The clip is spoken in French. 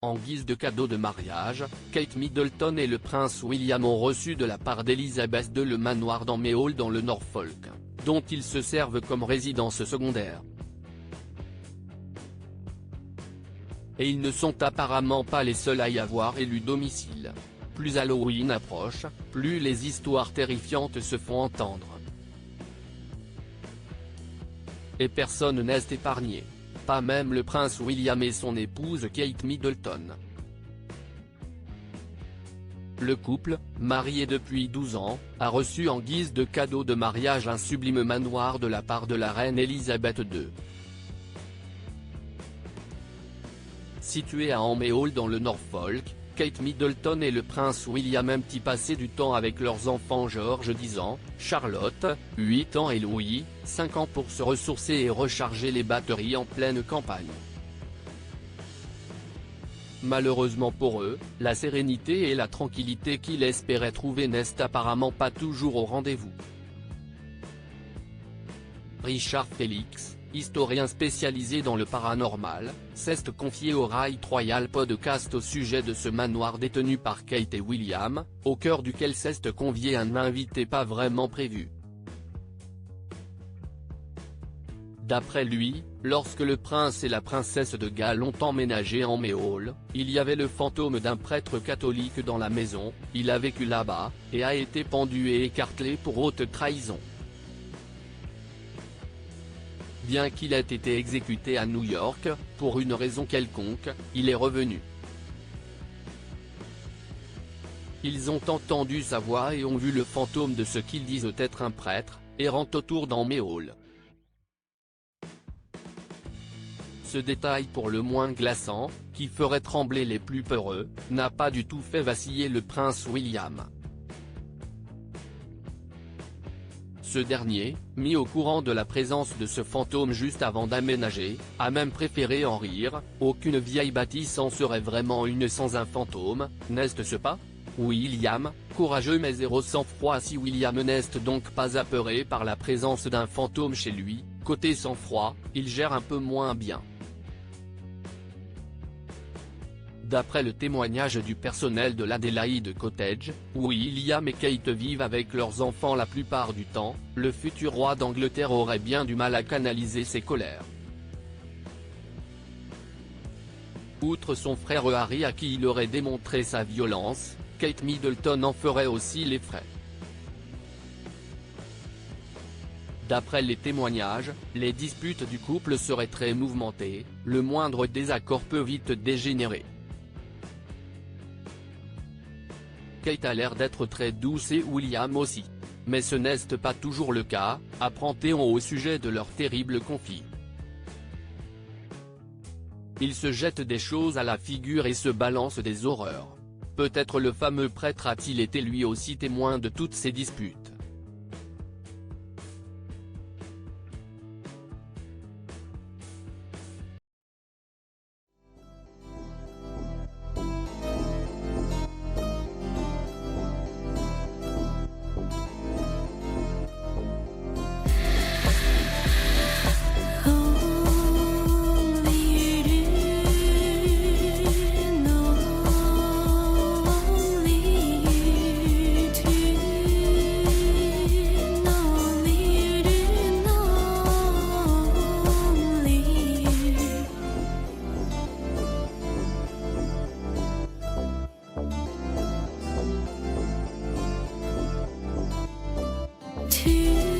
En guise de cadeau de mariage, Kate Middleton et le prince William ont reçu de la part d'Elizabeth II le manoir d'Amehall dans le Norfolk, dont ils se servent comme résidence secondaire. Et ils ne sont apparemment pas les seuls à y avoir élu domicile. Plus Halloween approche, plus les histoires terrifiantes se font entendre. Et personne n'est épargné. Pas même le prince William et son épouse Kate Middleton. Le couple, marié depuis 12 ans, a reçu en guise de cadeau de mariage un sublime manoir de la part de la reine Elisabeth II. Situé à Amehall dans le Norfolk, Kate Middleton et le prince William aiment y passer du temps avec leurs enfants George 10 ans, Charlotte, 8 ans et Louis, 5 ans pour se ressourcer et recharger les batteries en pleine campagne. Malheureusement pour eux, la sérénité et la tranquillité qu'ils espéraient trouver n'est apparemment pas toujours au rendez-vous. Richard Felix, historien spécialisé dans le paranormal, s'est confié au Right Royal Podcast au sujet de ce manoir détenu par Kate et William, au cœur duquel s'est convié un invité pas vraiment prévu. D'après lui, lorsque le prince et la princesse de Galles ont emménagé en Amehall, il y avait le fantôme d'un prêtre catholique dans la maison, il a vécu là-bas, et a été pendu et écartelé pour haute trahison. Bien qu'il ait été exécuté à New York, pour une raison quelconque, il est revenu. Ils ont entendu sa voix et ont vu le fantôme de ce qu'ils disent être un prêtre, errant autour d'Amehall. Ce détail pour le moins glaçant, qui ferait trembler les plus peureux, n'a pas du tout fait vaciller le prince William. Ce dernier, mis au courant de la présence de ce fantôme juste avant d'aménager, a même préféré en rire. Aucune vieille bâtisse en serait vraiment une sans un fantôme, n'est-ce pas? William, courageux mais zéro sang-froid. Si William n'est donc pas apeuré par la présence d'un fantôme chez lui, côté sang-froid, il gère un peu moins bien. D'après le témoignage du personnel de l'Adelaide Cottage, où William et Kate vivent avec leurs enfants la plupart du temps, le futur roi d'Angleterre aurait bien du mal à canaliser ses colères. Outre son frère Harry à qui il aurait démontré sa violence, Kate Middleton en ferait aussi les frais. D'après les témoignages, les disputes du couple seraient très mouvementées, le moindre désaccord peut vite dégénérer. Kate a l'air d'être très douce et William aussi. Mais ce n'est pas toujours le cas, apprend Théon au sujet de leur terrible conflit. Ils se jettent des choses à la figure et se balancent des horreurs. Peut-être le fameux prêtre a-t-il été lui aussi témoin de toutes ces disputes. To